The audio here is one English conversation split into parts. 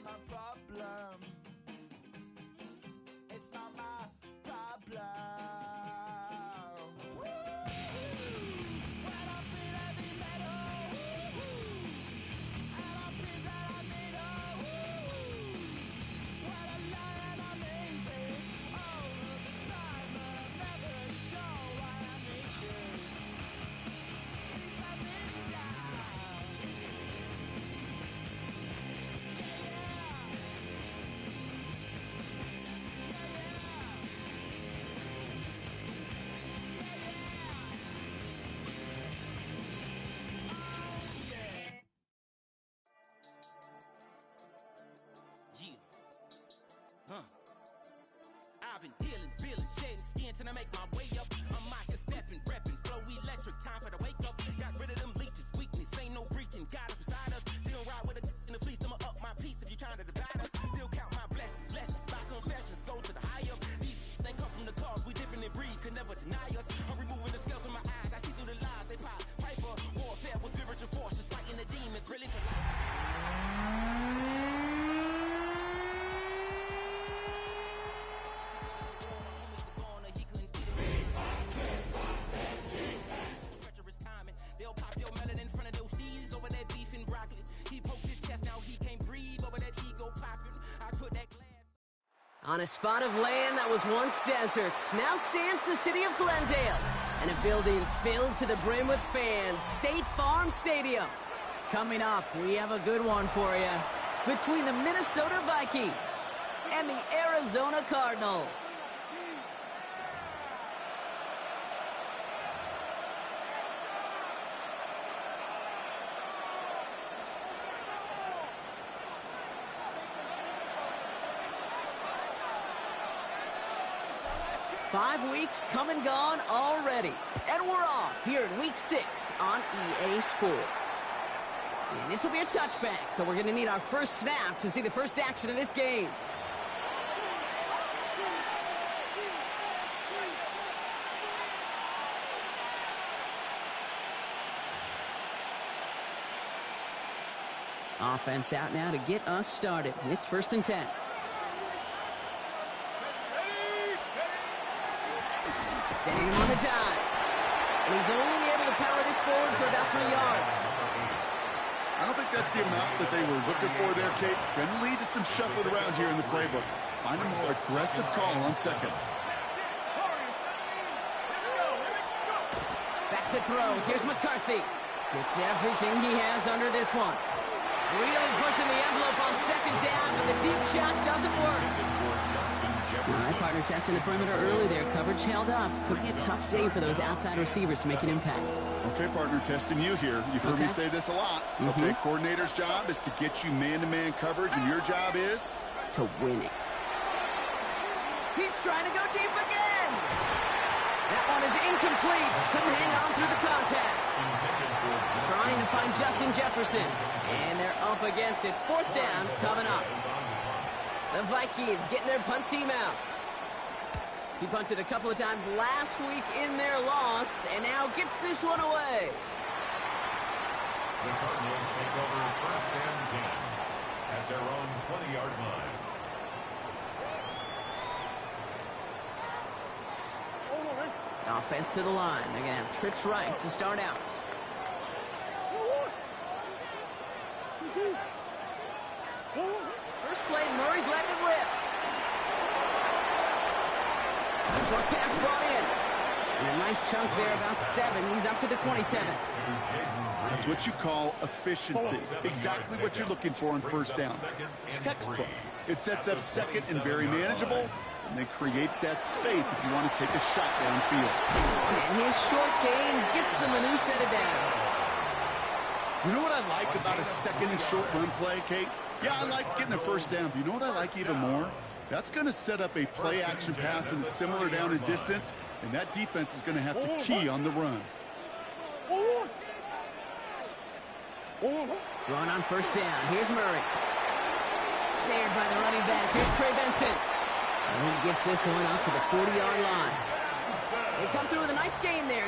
not my problem. It's not my problem. I've been healing, feeling, shedding skin till I make my way up. I'm mocking, stepping, repping, flow electric, time for the wake up. Got rid of them leeches, weakness, ain't no breaching. God is beside us, still ride with a in the fleece. I'ma up my piece if you trying to divide us. Still count my blessings, lessons, by confessions, go to the high up. These they come from the cause, we different in breed, could never deny us. I'm removing the scales from my eyes, I see through the lies they pop. Piper, warfare with spiritual forces, fighting the demons, really for life. On a spot of land that was once desert, now stands the city of Glendale, and a building filled to the brim with fans, State Farm Stadium. Coming up, we have a good one for you. Between the Minnesota Vikings and the Arizona Cardinals. Five weeks come and gone already, and we're off here in Week 6 on EA Sports. And this will be a touchback, so we're going to need our first snap to see the first action of this game. Offense out now to get us started. It's 1st and 10. Setting him on the dive. And he's only able to power this forward for about 3 yards. I don't think that's the amount that they were looking for there, Kate. Going to lead to some shuffling around here in the playbook. Find a more aggressive call on second. Back to throw. Here's McCarthy. Gets everything he has under this one. Really pushing the envelope on second down, but the deep shot doesn't work. All right, partner, testing the perimeter early there. Coverage held up. Could be a tough day for those outside receivers to make an impact. Okay, partner, testing you here. You've heard me say this a lot. Okay, coordinator's job is to get you man-to-man coverage, and your job is? To win it. He's trying to go deep again. That one is incomplete. Couldn't hang on through the contact. Trying to find Justin Jefferson. And they're up against it. 4th down coming up. The Vikings getting their punt team out. He punted a couple of times last week in their loss, and now gets this one away. The Cardinals take over 1st and 10 at their own 20-yard line. Offense to the line. They're going to have trips right to start out. First play, Murray's letting it rip. Short pass brought in. And a nice chunk there, about 7. He's up to the 27. That's what you call efficiency. Exactly what you're looking for on 1st down. Textbook. It sets up second and very manageable, and then creates that space if you want to take a shot downfield. And his short gain gets them a new set of downs. You know what I like about a second and short run play, Kate? Yeah, I like getting a 1st down, but you know what I like even more? That's going to set up a play-action pass in a similar down and distance, and that defense is going to have to key on the run. Run on 1st down. Here's Murray. Snared by the running back. Here's Trey Benson. And he gets this one out to the 40-yard line. They come through with a nice gain there.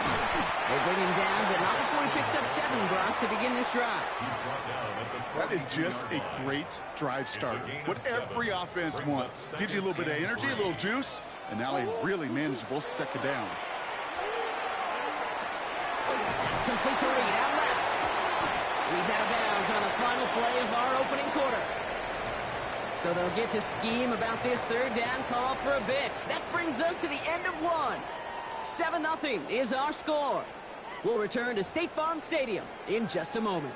They bring him down, but not before he picks up 7, Brock, to begin this drive. That is just a great drive starter. What every offense wants. Gives you a little bit of energy, a little juice, and now a really manageable second down. That's complete to Reed, out left. He's out of bounds on the final play of our opening quarter. So they'll get to scheme about this third down call for a bit. That brings us to the end of one. 7-0 is our score. We'll return to State Farm Stadium in just a moment.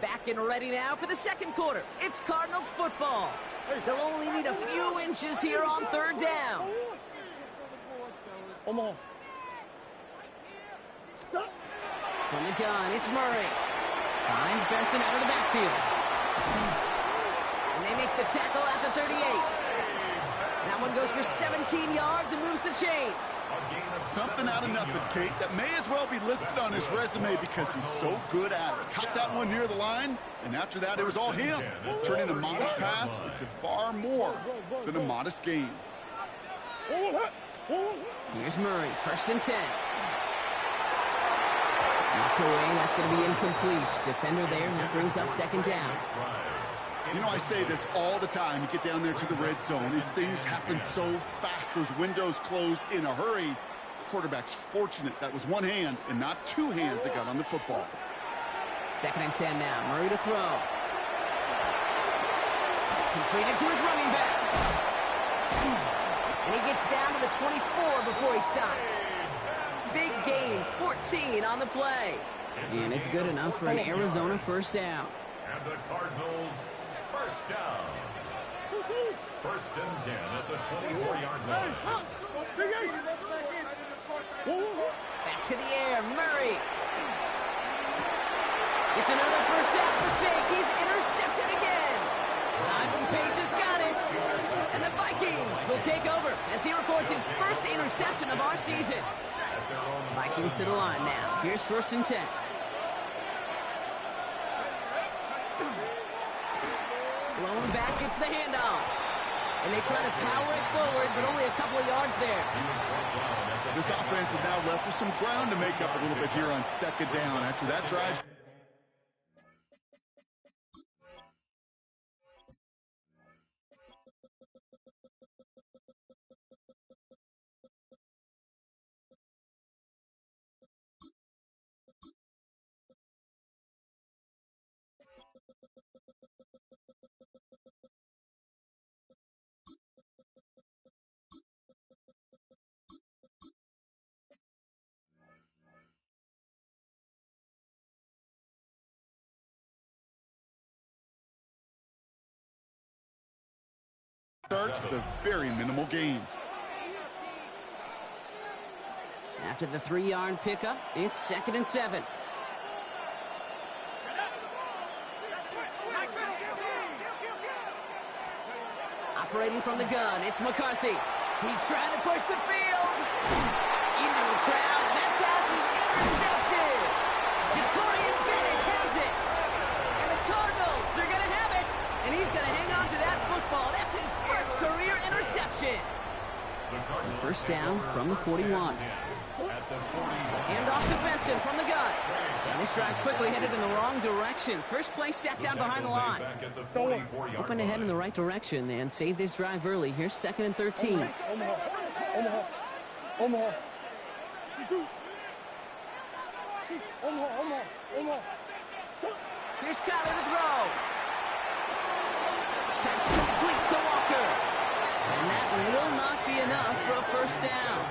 Back and ready now for the second quarter. It's Cardinals football. They'll only need a few inches here on third down. From the gun, it's Murray. Finds Benson out of the backfield. And they make the tackle at the 38. That one goes for 17 yards and moves the chains. Something out of nothing, Kate, that may as well be listed on his resume because he's so good at it. Caught that one near the line, and after that, it was all him, turning a modest pass into far more than a modest gain. Here's Murray, 1st and 10. Knocked away, that's going to be incomplete. Defender there, and that brings up 2nd down. You know, I say this all the time. You get down there to the red zone, and things happen so fast. Those windows close in a hurry. The quarterback's fortunate that was one hand and not 2 hands that got on the football. 2nd and 10 now. Murray to throw. Completed to his running back. And he gets down to the 24 before he stopped. Big gain, 14 on the play. And it's good enough for an Arizona 1st down. And the Cardinals 1st down. 1st and 10 at the 24-yard line. Back to the air, Murray. It's another 1st half mistake. He's intercepted again. Ivan Pace has got it. And the Vikings will take over as he records his 1st interception of our season. Vikings to the line now. Here's 1st and 10. Blown back, it's the handoff. And they try to power it forward, but only a couple of yards there. This offense is now left with some ground to make up a little bit here on 2nd down. After that drive. Starts with a very minimal gain. After the 3-yard pickup, it's 2nd and 7. Operating from the gun, it's McCarthy. He's trying to push the field. Into a crowd, and that pass is intercepted. Jacorian Bennett has it. And the Cardinals are going to have it. And he's going to hang on to that football. That's his 1st career interception. So 1st down from the 41. And off to Benson from the gun. And this drive's quickly headed in the wrong direction. First play set down behind the line. Open to head in the right direction and save this drive early. Here's 2nd and 13. Here's Kyler to throw. Pass complete to Walker. And that will not be enough for a 1st down.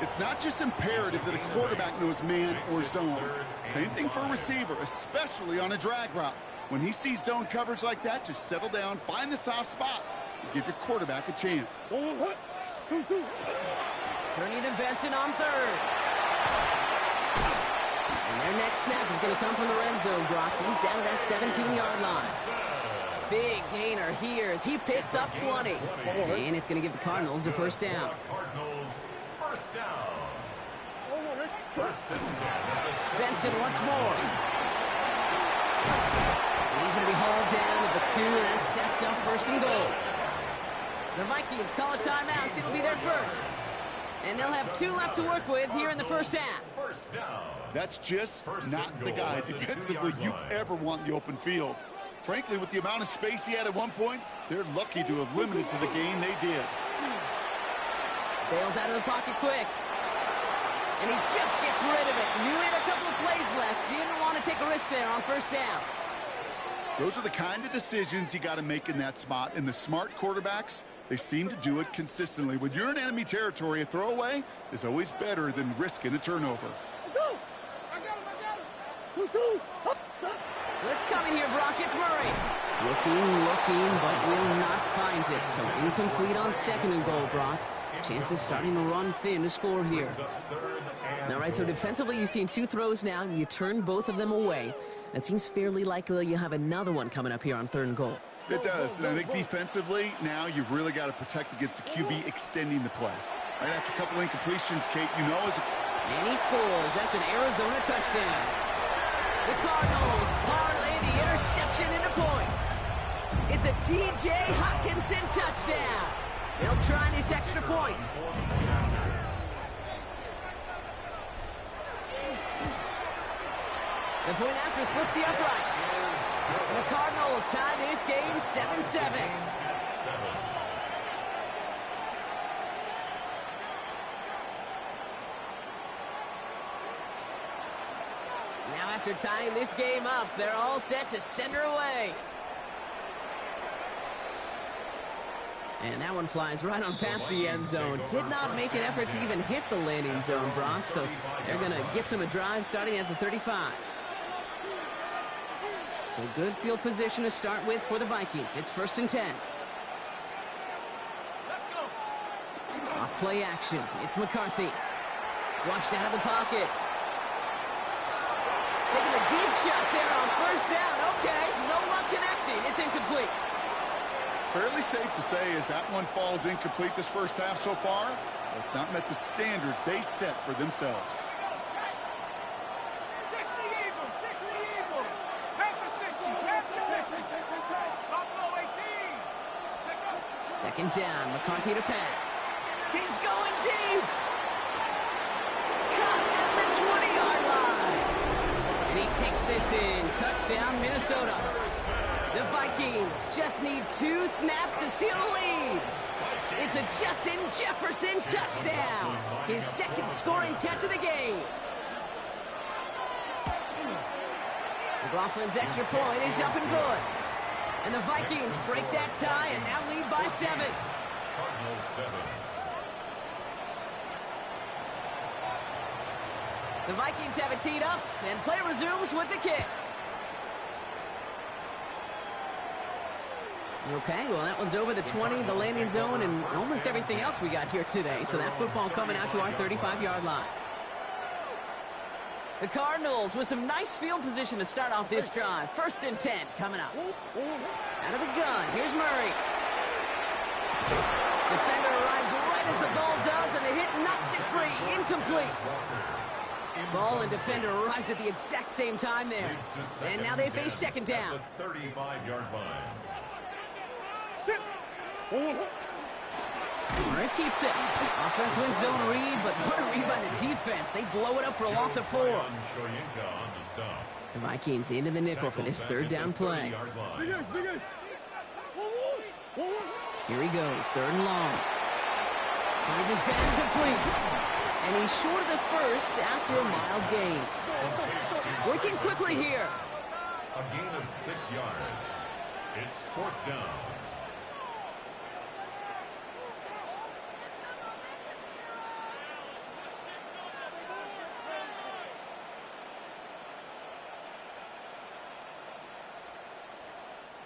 It's not just imperative that a quarterback knows man or zone. Same thing for a receiver, especially on a drag route. When he sees zone coverage like that, just settle down, find the soft spot, and give your quarterback a chance. Turning to Benson on 3rd. And their next snap is going to come from the red zone, Brock. He's down at that 17-yard line. Big gainer here as he picks up 20. And it's going to give the Cardinals a 1st down. Cardinals 1st down. 1st and 10. Benson once more. And he's going to be hauled down at the 2, and that sets up 1st and goal. The Vikings call a timeout. It'll be their 1st. And they'll have 2 left to work with here in the first half. First down. That's just not the guy defensively you ever want in the open field. Frankly, with the amount of space he had at one point, they're lucky to have limited to the game they did. Bails out of the pocket quick. And he just gets rid of it. Knew he had a couple of plays left. Didn't want to take a risk there on first down. Those are the kind of decisions you got to make in that spot. And the smart quarterbacks, they seem to do it consistently. When you're in enemy territory, a throwaway is always better than risking a turnover. Let's go. I got him. 2-2. Let's come in here, Brock. It's Murray. Looking, but will not find it. So incomplete on 2nd and goal, Brock. Chances starting to run thin to score here. All right, so defensively, you've seen 2 throws now, and you turn both of them away. It seems fairly likely you have another one coming up here on 3rd and goal. It does, and I think defensively, now you've really got to protect against the QB extending the play. Right after a couple incompletions, Kate, you know as a... And he scores. That's an Arizona touchdown. The Cardinals parlay the interception into points. It's a T.J. Hockenson touchdown. They'll try this extra point. The point after splits the uprights. And the Cardinals tie this game 7-7. Now after tying this game up, they're all set to send her away. And that one flies right on past the end zone. Did not make an effort to even hit the landing zone, Brock. So they're going to gift him a drive starting at the 35. So good field position to start with for the Vikings. It's 1st and 10. Off play action. It's McCarthy. Flushed out of the pocket. Taking a deep shot there on 1st down. Okay, no luck connecting. It's incomplete. Fairly safe to say as that one falls incomplete this first half so far, it's not met the standard they set for themselves. 6 the Eagles, 6 the Eagles. Panther 60, Panther 60. Buffalo 18. 2nd down, McCarthy to pass. He's going deep. Caught at the 20-yard line. And he takes this in. Touchdown, Minnesota. The Vikings just need 2 snaps to steal the lead. It's a Justin Jefferson touchdown. His 2nd scoring catch of the game. McLaughlin's extra point is up and good. And the Vikings break that tie and now lead by 7. Cardinals 7. The Vikings have it teed up, and play resumes with the kick. Okay, well, that one's over the 20, the landing zone, and almost everything else we got here today. So that football coming out to our 35-yard line. The Cardinals with some nice field position to start off this drive. 1st and 10 coming up. Out of the gun, here's Murray. Defender arrives right as the ball does, and the hit knocks it free. Incomplete. Ball and defender arrived at the exact same time there. And now they face 2nd down. 35-yard line. Murray keeps it. Offense wins zone read, but what a read by the defense. They blow it up for a loss of 4. The Vikings into the nickel for this 3rd down play. Here he goes, 3rd and long. Finds his bend complete. And he's short of the 1st after a mild gain. Working quickly here. A gain of 6 yards. It's 4th down.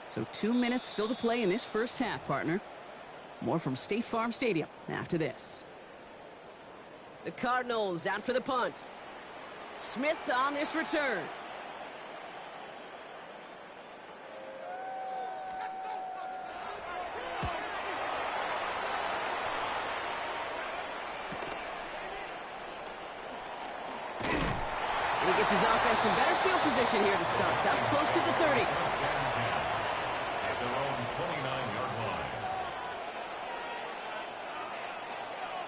So 2 minutes still to play in this first half, partner. More from State Farm Stadium after this. The Cardinals out for the punt. Smith on this return. And he gets his offense in better field position here to start. Up close to the 30. At their own 29-yard line.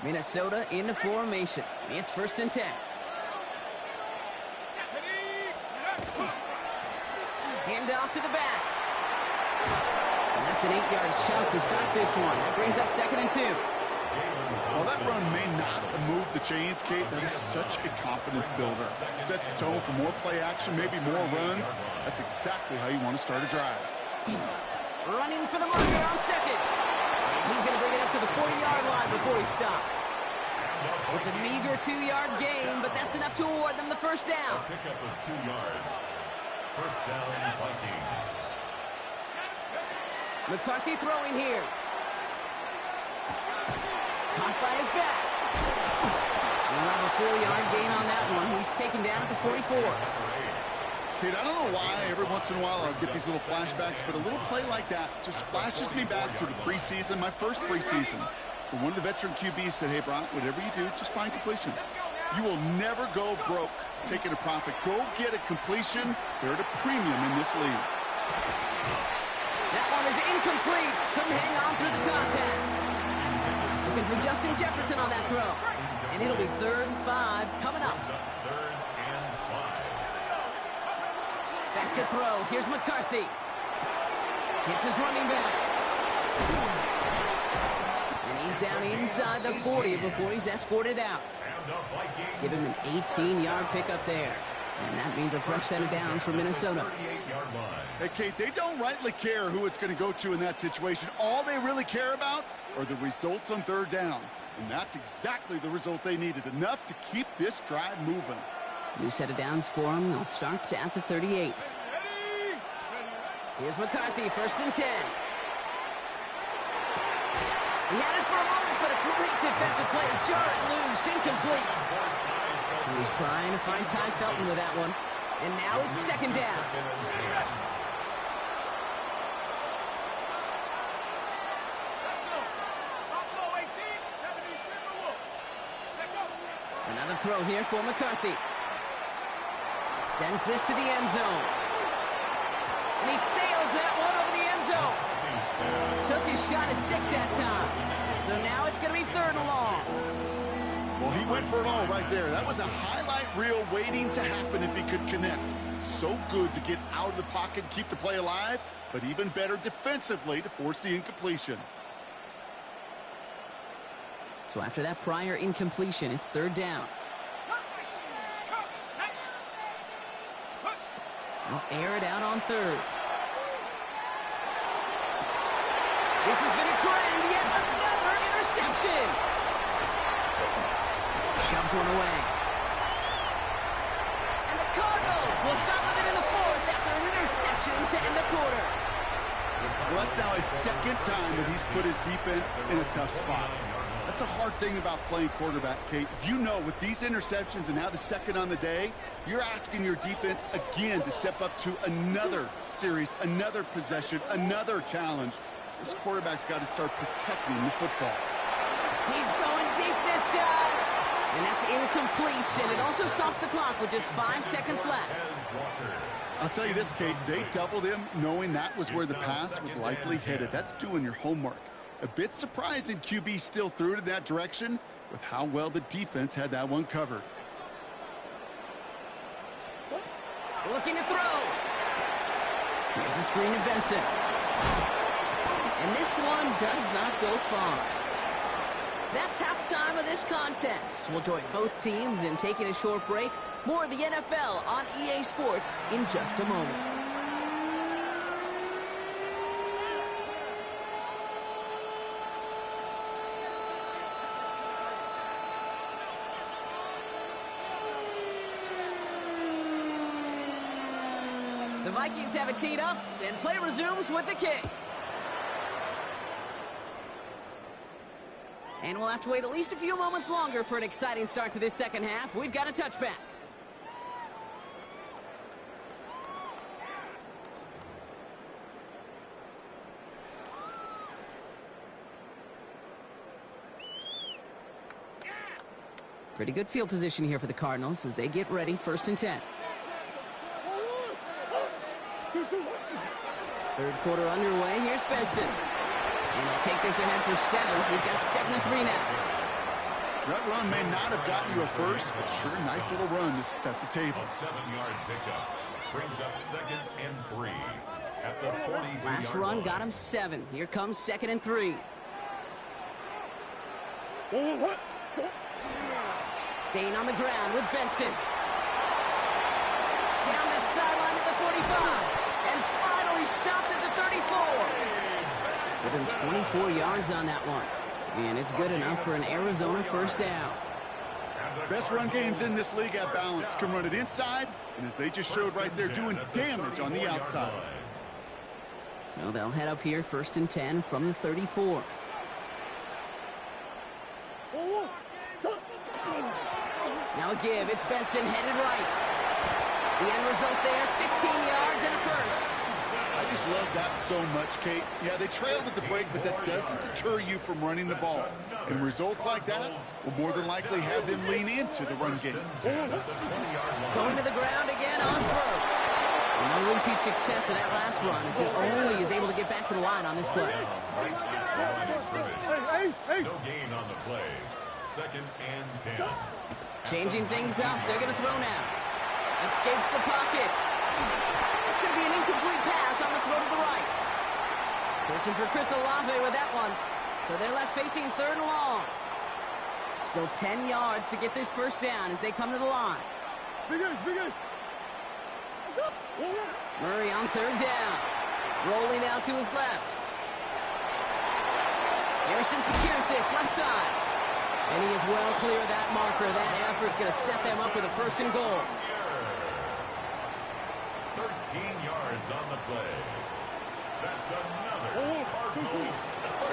Minnesota into formation. It's 1st and 10. Hand off to the back. And that's an 8-yard chunk to start this one. That brings up 2nd and 2. Well, that run may not move the chains, Kate. That is such a confidence builder. Sets the tone for more play action, maybe more runs. That's exactly how you want to start a drive. Running for the marker on 2nd. And he's going to bring it up to the 40-yard line before he stops. It's a meager 2-yard gain, but that's enough to award them the 1st down. Pickup of 2 yards. 1st down, Vikings. McCarthy throwing here. Caught by his back. We'll have a 4-yard gain on that one. He's taken down at the 44. Kate, I don't know why every once in a while I'll get these little flashbacks, but a little play like that just flashes me back to the preseason, my first preseason. When one of the veteran QBs said, hey, Brock, whatever you do, just find completions. You will never go broke taking a profit. Go get a completion. They're at a premium in this league. That one is incomplete. Couldn't hang on through the contact. Looking for Justin Jefferson on that throw. And it'll be 3rd and 5 coming up. 3rd and 5. Back to throw. Here's McCarthy. Hits his running back. And he's down inside the 40 before he's escorted out. Give him an 18-yard pickup there. And that means a fresh set of downs for Minnesota. Hey, Kate, they don't rightly care who it's going to go to in that situation. All they really care about are the results on 3rd down. And that's exactly the result they needed. Enough to keep this drive moving. New set of downs for him. They'll start at the 38. Here's McCarthy, 1st and 10. He had it for a moment, but a great defensive play to jar it loose. Incomplete. He was trying to find Ty Felton with that one. And now it's 2nd down. Another throw here for McCarthy. Sends this to the end zone. And he sails that one over the end zone. Took his shot at 6 that time. So now it's going to be 3rd and long. Well, he went for it all right there. That was a highlight reel waiting to happen if he could connect. So good to get out of the pocket, keep the play alive, but even better defensively to force the incompletion. So after that prior incompletion, it's 3rd down. They'll air it out on 3rd. This has been a trend, yet another interception. Shoves one away. And the Cardinals will stop with it in the 4th after an interception to end the quarter. Well, that's now his 2nd time that he's put his defense in a tough spot. That's a hard thing about playing quarterback, Kate. You know, with these interceptions and now the 2nd on the day, you're asking your defense again to step up to another series, another possession, another challenge. This quarterback's got to start protecting the football. He's going deep this time. And that's incomplete, and it also stops the clock with just 5 seconds left. I'll tell you this, Kate, they doubled him knowing that was where the pass was likely headed. That's doing your homework. A bit surprising QB still threw it in that direction with how well the defense had that one covered. Looking to throw. Here's a screen to Benson. And this one does not go far. That's halftime of this contest. We'll join both teams in taking a short break. More of the NFL on EA Sports in just a moment. The Vikings have it teed up, and play resumes with the kick. And we'll have to wait at least a few moments longer for an exciting start to this 2nd half. We've got a touchback. Pretty good field position here for the Cardinals as they get ready, 1st and 10. 3rd quarter underway. Here's Benson. And they'll take this ahead for 7. We've got 2nd and 3 now. That run may not have gotten you a first, but sure, nice little run to set the table. A 7-yard pickup brings up 2nd and 3 at the 43-yard line. Last run got him 7. Here comes 2nd and 3. Staying on the ground with Benson. Down the sideline to the 45. And finally stopped at the 34. Give him 24 yards on that one. And it's good enough for an Arizona first down. Best run games in this league at balance. Can run it inside, and as they just showed right there, doing damage on the outside. So they'll head up here 1st and 10 from the 34. Now a give. It's Benson headed right. The end result there, 15 yards and a first. I just love that so much, Kate. Yeah, they trailed at the break, but that doesn't deter you from running the ball. And results like that will more than likely have them lean into the run game. Going to the ground again on first. No repeat success of that last run as he only is able to get back to the line on this play. No gain on the play. 2nd and 10. Changing things up. They're going to throw now. Escapes the pocket. It's going to be an incomplete pass on the throw to the right. Searching for Chris Olave with that one. So they're left facing 3rd and long. Still 10 yards to get this first down as they come to the line. Murray on 3rd down. Rolling out to his left. Harrison secures this left side. And he is well clear of that marker. That effort's going to set them up with a 1st and goal. 13 yards on the play. That's another Cardinals.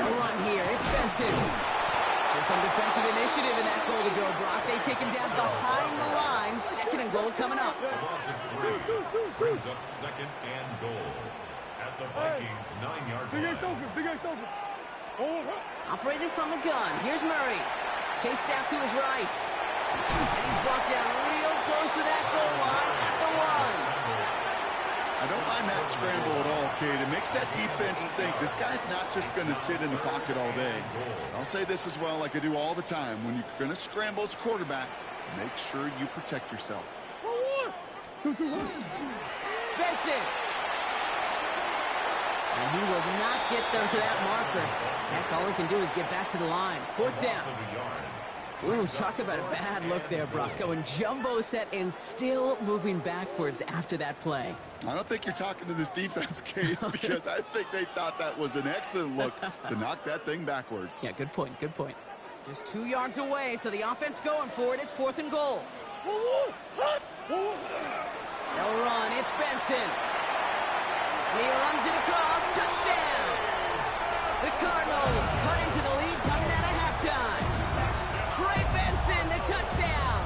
They'll run here. It's Benson. Shows some defensive initiative in that goal to go, Brock. They take him down behind the line. 2nd and goal coming up. The loss of 3 brings up 2nd and goal at the Vikings 9-yard line. Operating from the gun. Here's Murray. Chased out to his right. And he's brought down real close to that goal line at the 1. I don't mind that scramble at all, Kate. It makes that defense think this guy's not just going to sit in the pocket all day. I'll say this as well, like I do all the time. When you're going to scramble as quarterback, make sure you protect yourself. Benson. And he will not get them to that marker. Heck, all he can do is get back to the line. 4th down. Ooh, talk about a bad look there, Brock. Going jumbo set and still moving backwards after that play. I don't think you're talking to this defense, Kate, because I think they thought that was an excellent look to knock that thing backwards. Yeah, good point, good point. Just 2 yards away, so the offense going for it. It's 4th and goal. They'll run. It's Benson. And he runs it across. Touchdown! The Cardinals cut into the lead coming out of halftime. Trey Benson, the touchdown.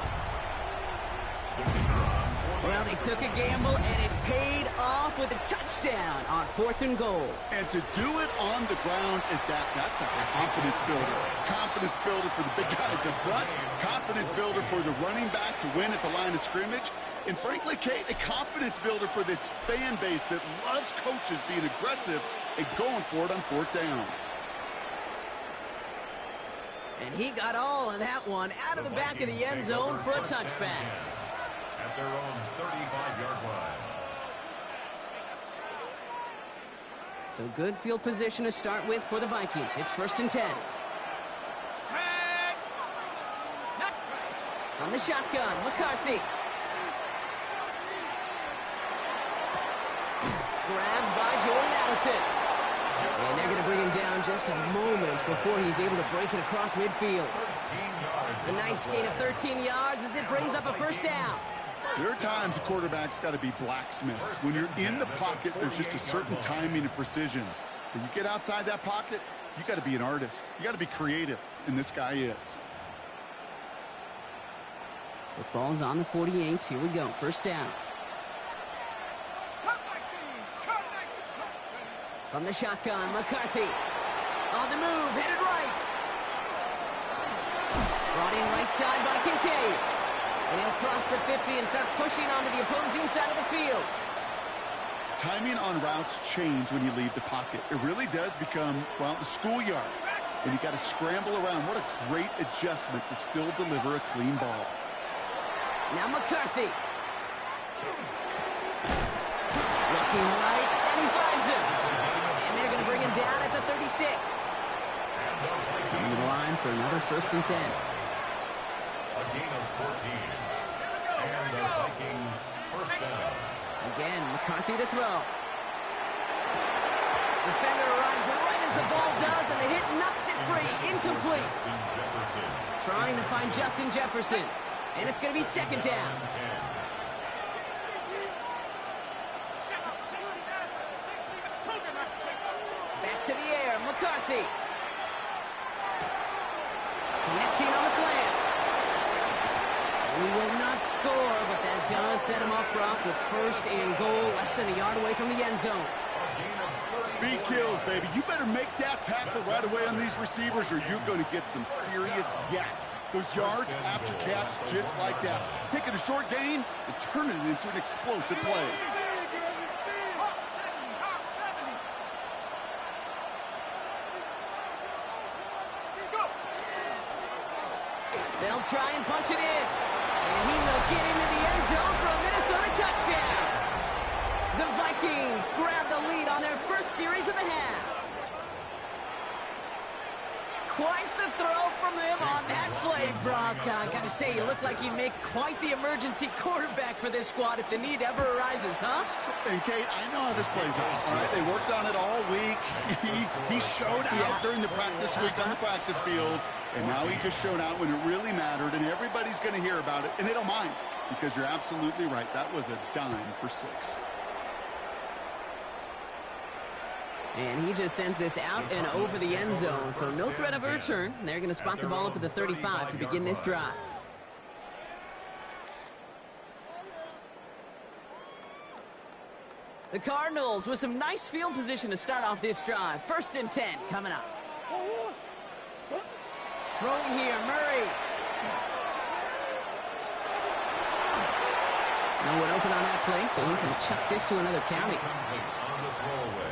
Well, they took a gamble, and it paid off with a touchdown on 4th and goal. And to do it on the ground at that, that's a confidence builder. Confidence builder for the big guys in front. Confidence builder for the running back to win at the line of scrimmage. And frankly, Kate, a confidence builder for this fan base that loves coaches being aggressive and going for it on 4th down. And he got all of that one out of the back of the end zone for a touchback. At their own 35-yard line. So good field position to start with for the Vikings. It's 1st and 10. From the shotgun, McCarthy. Grabbed by Jordan Addison. And they're going to bring him down just a moment before he's able to break it across midfield. A nice gain of 13 yards as it brings up a 1st down. There are times a quarterback's got to be blacksmiths. When you're in the pocket, there's just a certain timing and precision. When you get outside that pocket, you got to be an artist. You got to be creative, and this guy is. Football's on the 48. Here we go. 1st down. From the shotgun, McCarthy. On the move, headed right. Brought in right side by Kincaid. And he'll cross the 50 and start pushing onto the opposing side of the field. Timing on routes change when you leave the pocket. It really does become, well, the schoolyard. and you got to scramble around. What a great adjustment to still deliver a clean ball. Now McCarthy. Looking right, and he finds him. And they're going to bring him down at the 36. Coming to the line for another 1st and 10. A gain of 14. And the Vikings first down. Again, McCarthy to throw. Defender arrives right as the ball does, and the hit knocks it free. Incomplete. Trying to find Justin Jefferson. And it's going to be 2nd down. Back to the air, McCarthy. Connecting on the slant. We will not score, but that does set him up, Brock, with 1st and goal, less than a yard away from the end zone. Speed kills, baby. You better make that tackle right away on these receivers, or you're going to get some serious yak. Those yards after catch, just like that. Taking a short gain and turning it into an explosive play. They'll try and punch it in. And he will get into the end zone for a Minnesota touchdown. The Vikings grab the lead on their first series of the half. Quite the throw from him on that play, Brock. I gotta say, you look like he'd make quite the emergency quarterback for this squad if the need ever arises, huh? And Kate, I know how this plays out, all right? They worked on it all week. He showed out during the practice week on the practice field, and now he just showed out when it really mattered, and everybody's going to hear about it, and they don't mind, because you're absolutely right. That was a dime for 6. And he just sends this out and over the end zone, so no threat of a return. They're going to spot the ball up at the 35 to begin this drive. The Cardinals with some nice field position to start off this drive. 1st and 10 coming up. Throwing here, Murray. No one open on that play, so he's going to chuck this to another county. On the throwaway.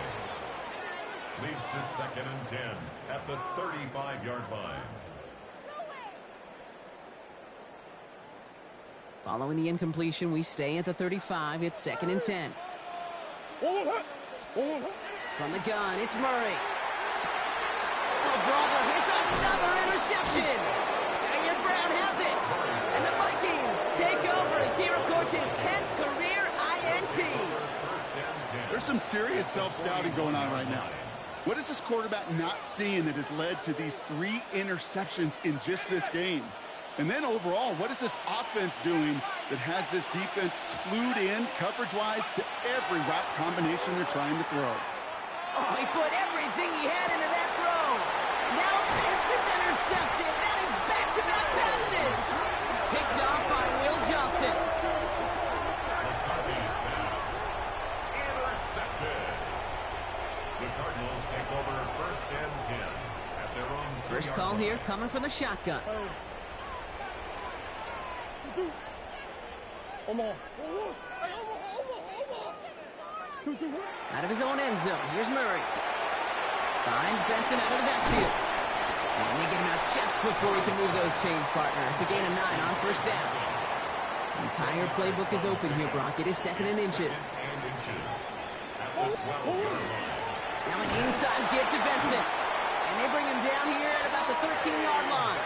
Leads to 2nd and 10 at the 35-yard line. Following the incompletion, we stay at the 35. It's 2nd and 10. From the gun, it's Murray. Oh, brother, it's another interception. Diane Brown has it. And the Vikings take over as he records his 10th career INT. There's some serious self-scouting going on right now. What is this quarterback not seeing that has led to these 3 interceptions in just this game? And then overall, what is this offense doing that has this defense clued in coverage-wise to every route combination they're trying to throw? Oh, he put everything he had into that throw. Now this is intercepted. That is back-to-back passes. Picked off by Will Johnson. McCarthy's pass. Intercepted. The Cardinals take over 1st and 10 at their own 3-yard First call line. here coming from the shotgun. Out of his own end zone, here's Murray. Finds Benson out of the backfield. And they get him out just before he can move those chains, partner. It's a gain of 9 on 1st down. The entire playbook is open here, Brock. It is 2nd and inches. And inches at the 12-yard line. Now an inside give to Benson. And they bring him down here at about the 13-yard line.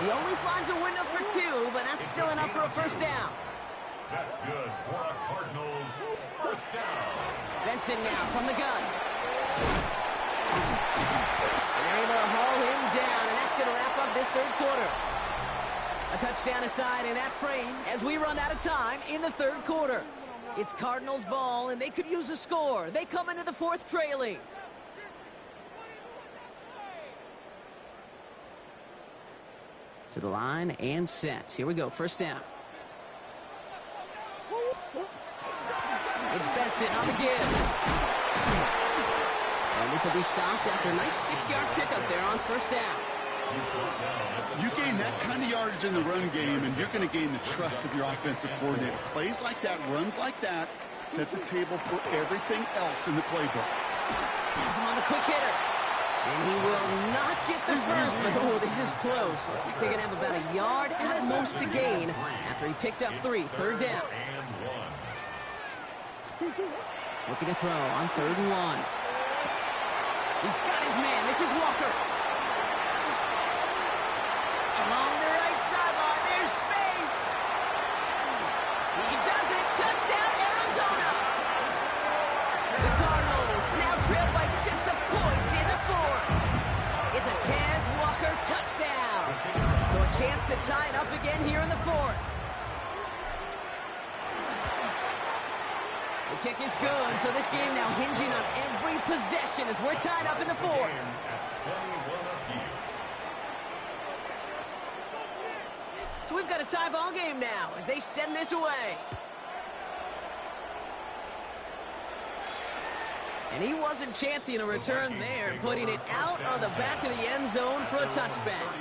He only finds a window for 2, but that's still enough for a 1st down. That's good for a Cardinals 1st down. Benson now from the gun. And they're able to haul him down, and that's going to wrap up this 3rd quarter. A touchdown aside in that frame as we run out of time in the 3rd quarter. It's Cardinals ball, and they could use a score. They come into the 4th trailing. To the line and set. Here we go, 1st down. It's Benson on the give. And this will be stopped after a nice 6-yard pickup there on 1st down. You gain that kind of yardage in the run game, and you're going to gain the trust of your offensive coordinator. Plays like that, runs like that, set the table for everything else in the playbook. Has him on the quick hitter. And he will not get the first, but oh, this is close. Looks like they're going to have about a yard at most to gain after he picked up 3. Third down. Looking to throw on 3rd and 1. He's got his man. This is Walker. Along the right sideline, there's space. He does it. Touchdown, Arizona. The Cardinals now trail by just a point in the 4th. It's a Taz Walker touchdown. So a chance to tie it up again here in the 4th. The kick is good, so this game now hinging on every possession as we're tied up in the 4th. So we've got a tie ball game now as they send this away. And he wasn't chancing a return there, putting it out on the back of the end zone for a touchback.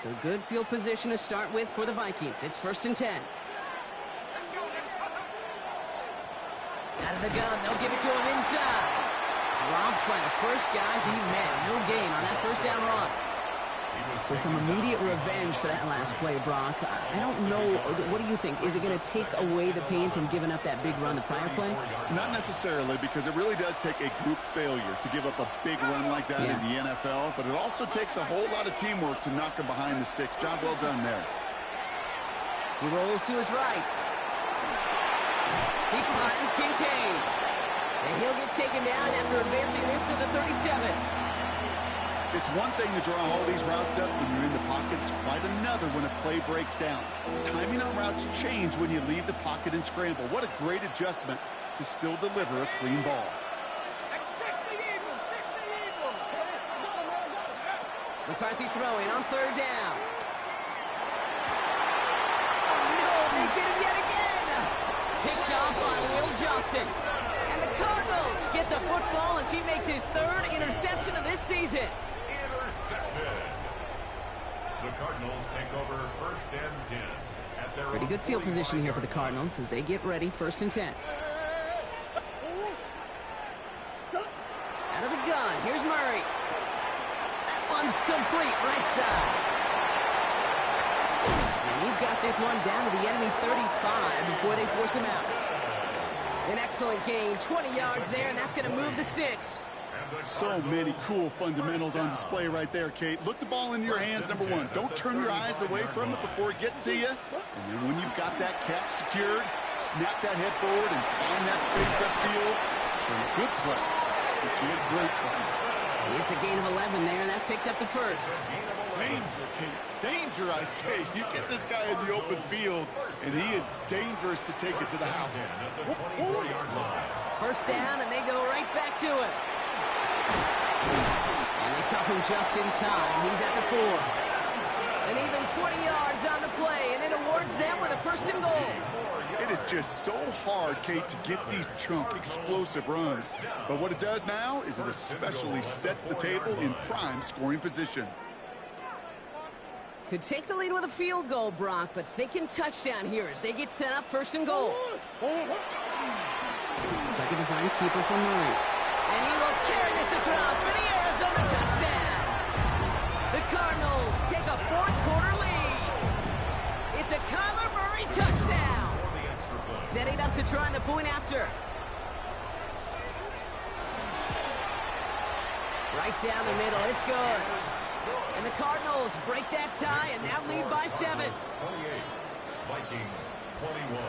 So good field position to start with for the Vikings. It's 1st and 10. Out of the gun, they'll give it to him inside. Dropped by the first guy he met. No gain on that first down run. So some immediate revenge for that last play, Brock. I don't know. What do you think? Is it going to take away the pain from giving up that big run the prior play? Not necessarily, because it really does take a group failure to give up a big run like that in the NFL. But it also takes a whole lot of teamwork to knock him behind the sticks. Job well done there. He rolls to his right. He finds Kincaid. And he'll get taken down after advancing this to the 37. It's one thing to draw all these routes up when you're in the pocket. It's quite another when a play breaks down. Timing on routes change when you leave the pocket and scramble. What a great adjustment to still deliver a clean ball. McCarthy throwing on 3rd down. Oh, no, they get him yet again. Picked off by Will Johnson. And the Cardinals get the football as he makes his 3rd interception of this season. The Cardinals take over 1st and 10 at their Pretty good field position here for the Cardinals as they get ready 1st and 10. Out of the gun, here's Murray. That one's complete, right side. And he's got this one down to the enemy 35 before they force him out. An excellent gain, 20 yards there, and that's going to move the sticks. So many cool fundamentals on display right there, Kate. Look the ball into your hands, number 1. Don't turn your eyes away from it before it gets to you. And then when you've got that catch secured, snap that head forward and find that space upfield. Turn a good play into a great play. It's a gain of 11 there, and that picks up the 1st. Danger, Kate. Danger, I say. You get this guy in the open field, and he is dangerous to take it to the house. 1st down, and they go right back to it. And they stop him just in time. He's at the 4. And even 20 yards on the play, and it awards them with a 1st and goal. It is just so hard, Kate, to get these chunk, explosive runs. But what it does now is it especially sets the table in prime scoring position. Could take the lead with a field goal, Brock, but thinking touchdown here as they get set up 1st and goal. Second design keeper from Murray. And he will carry this across for the Arizona touchdown. The Cardinals take a 4th quarter lead. It's a Kyler Murray touchdown. Setting up to try the point after. Right down the middle, it's good. And the Cardinals break that tie and now lead by 7. 28, Vikings 21.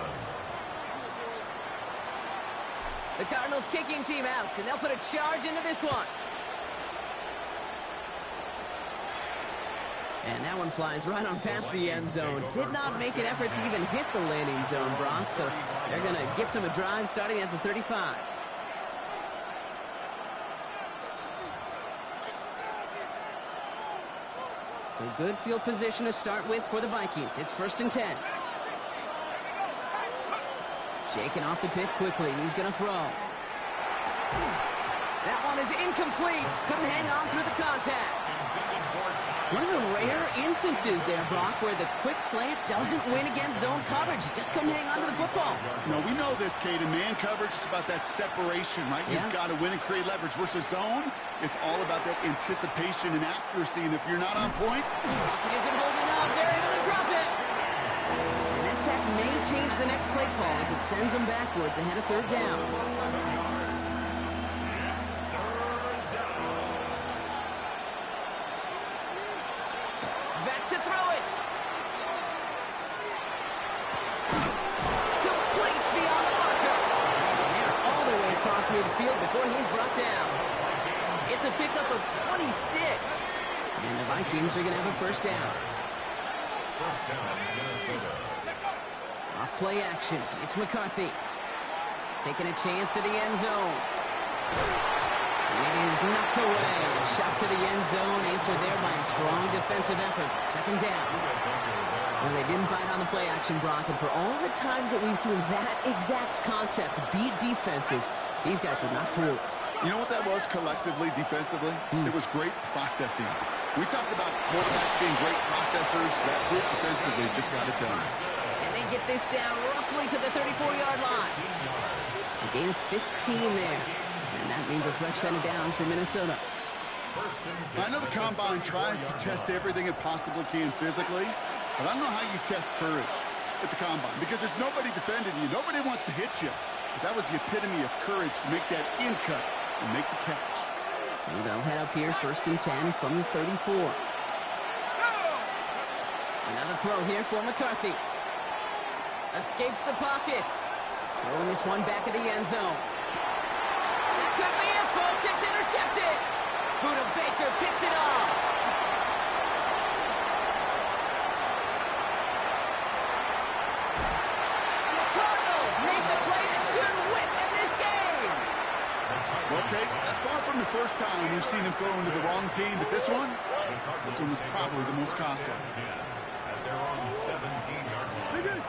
The Cardinals kicking team out, and they'll put a charge into this one. And that one flies right on past the end zone. Did not make an effort to even hit the landing zone, Brock, so they're going to gift him a drive starting at the 35. So good field position to start with for the Vikings. It's 1st and 10. Shaking off the pit quickly. He's going to throw. That one is incomplete. Couldn't hang on through the contact. One of the rare instances there, Brock, where the quick slant doesn't win against zone coverage. He just couldn't hang on to the football. No, we know this, Kate. In man coverage, it's about that separation, right? Yeah. You've got to win and create leverage versus zone. It's all about that anticipation and accuracy, and if you're not on point... Rocket isn't holding up. They're able to drop it. And that sack may change the next play call as it sends them backwards ahead of third down. Back to throw it. Complete beyond the marker. And they're all the way across midfield before he's brought down. It's a pickup of 26. And the Vikings are going to have a first down. First down, Minnesota. Off play action. It's McCarthy. Taking a chance to the end zone. And it is knocked away. Shot to the end zone. Answered there by a strong defensive effort. Second down. Well, they didn't bite on the play action, Brock. And for all the times that we've seen that exact concept beat defenses, these guys were not fooled. You know what that was collectively, defensively? It was great processing. We talk about quarterbacks being great processors. That group defensively just got it done. And they get this down roughly to the 34-yard line. A gain of 15 there. And that means a fresh set of downs for Minnesota. I know the Combine tries to test everything it possibly can physically, but I don't know how you test courage at the Combine because there's nobody defending you. Nobody wants to hit you. But that was the epitome of courage to make that in cut and make the catch. So they'll head up here, 1st and 10 from the 34. Another throw here for McCarthy. Escapes the pocket. Throwing this one back of the end zone. That could be it, folks. It's intercepted. Buda Baker picks it off. And the Cardinals make the play that should win them this game. Okay, that's far from the first time we've seen him throw into the wrong team, but this one was probably the most costly. At their own 17-yard line.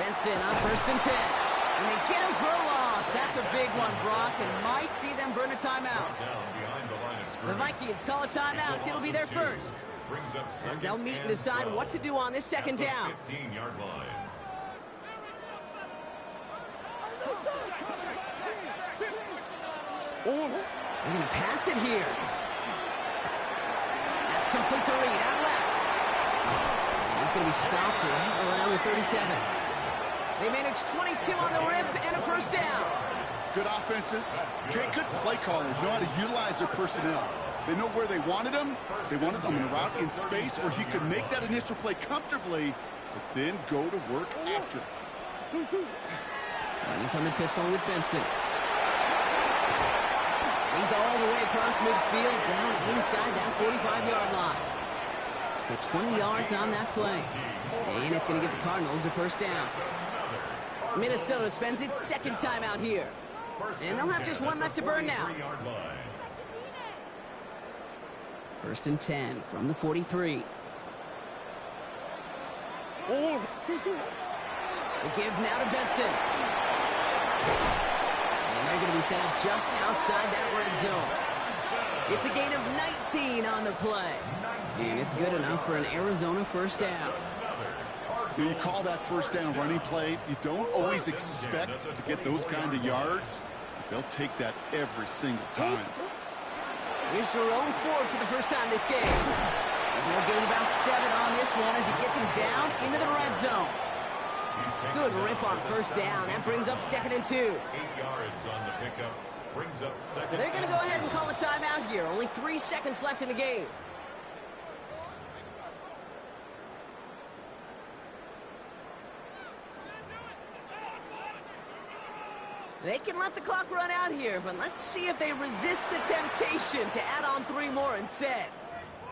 Benson on 1st and 10. And they get him for a loss. That's a big one, Brock, and might see them burn a timeout. The Vikings call a timeout. It'll be their first. As they'll meet and decide what to do on this second down. 15-yard line. They're going to pass it here. That's complete to Reed, out left. And he's going to be stopped right around the 37. They managed 22 on the rip and a first down. Good offenses. Okay, good play callers know how to utilize their personnel. They know where they wanted them. They wanted them in a route in space where he could make that initial play comfortably, but then go to work after. Running from the pistol with Benson. He's all the way across midfield, down inside that 45-yard line. So 20 yards on that play. And it's going to give the Cardinals a first down. Minnesota spends its second time out here. And they'll have just one left to burn now. 1st and 10 from the 43. The give now to Benson. And they're going to be set up just outside that red zone. It's a gain of 19 on the play. And it's good enough for an Arizona first down. You call that first down running play. You don't always expect to get those kind of yards. But they'll take that every single time. Here's Jerome Ford for the first time this game. He'll gain about 7 on this one as he gets him down into the red zone. Good rip on first down. That brings up 2nd and 2. 8 yards on the pickup. Brings up second. So they're going to go ahead and call a timeout here. Only 3 seconds left in the game. They can let the clock run out here, but let's see if they resist the temptation to add on 3 more instead.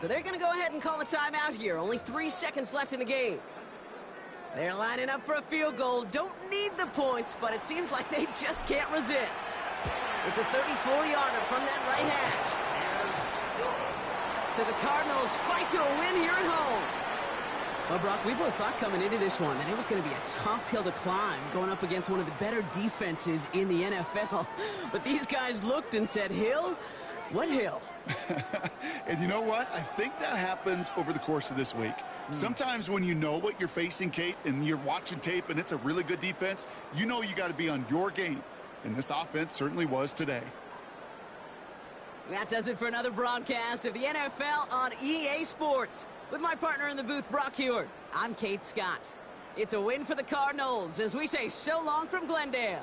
So they're going to go ahead and call a timeout here. Only 3 seconds left in the game. They're lining up for a field goal. Don't need the points, but it seems like they just can't resist. It's a 34-yarder from that right hash. So the Cardinals fight to a win here at home. Well, Brock, we both thought coming into this one that it was going to be a tough hill to climb going up against one of the better defenses in the NFL. But these guys looked and said, hill? What hill? And you know what? I think that happened over the course of this week. Sometimes when you know what you're facing, Kate, and you're watching tape and it's a really good defense, you know you got to be on your game. And this offense certainly was today. That does it for another broadcast of the NFL on EA Sports. With my partner in the booth, Brock Heward, I'm Kate Scott. It's a win for the Cardinals as we say so long from Glendale.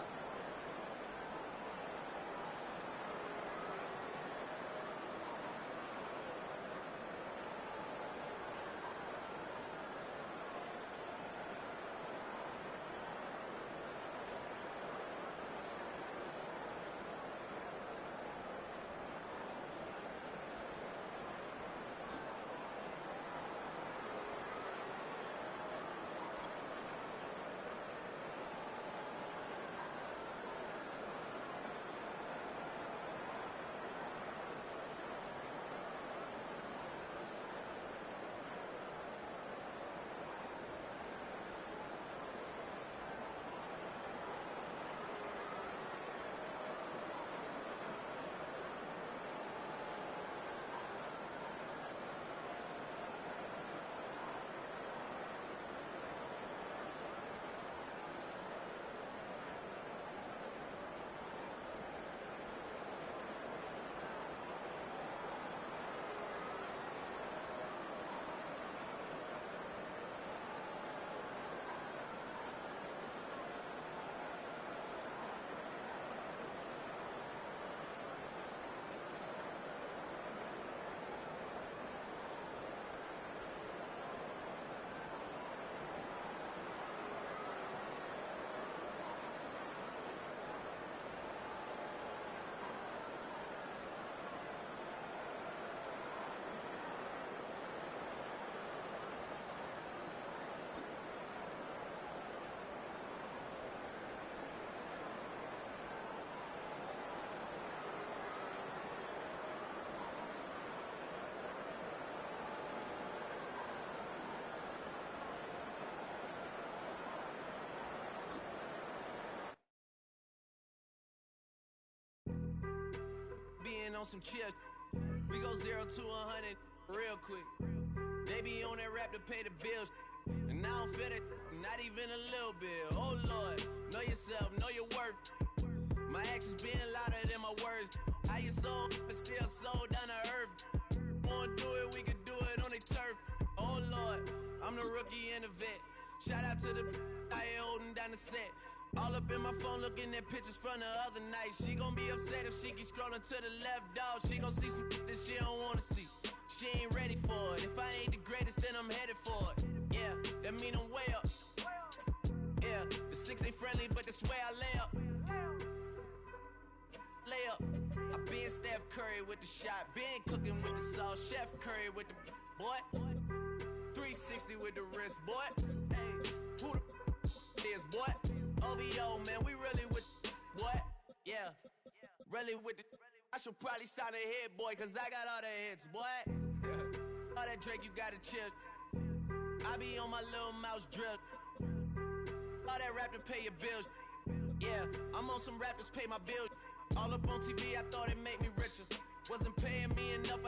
Being on some chill, we go 0 to 100 real quick. They be on that rap to pay the bills, and I don't feel it, not even a little bit. Oh Lord, know yourself, know your worth. My actions being louder than my words. How you soul, but still sold down to earth. Wanna do it, we could do it on the turf. Oh Lord, I'm the rookie and the vet. Shout out to the I ain't holding down the set. All up in my phone looking at pictures from the other night. She gon' be upset if she keep scrolling to the left, dog. She gon' see some that she don't wanna see. She ain't ready for it. If I ain't the greatest, then I'm headed for it. Yeah, that mean I'm way up. Yeah, the 6 ain't friendly, but that's where I lay up. Lay up. I been Steph Curry with the shot. Been cooking with the sauce. Chef Curry with the boy. 360 with the wrist, boy. Hey, who the is, boy? OVO, man, we really with what? Yeah, really with the. I should probably sign a hit, boy, cause I got all the hits, boy. All that Drake, you gotta chill. I be on my little mouse drip. All that rap to pay your bills. Yeah, I'm on some rappers pay my bills. All up on TV, I thought it made me richer. Wasn't paying me enough.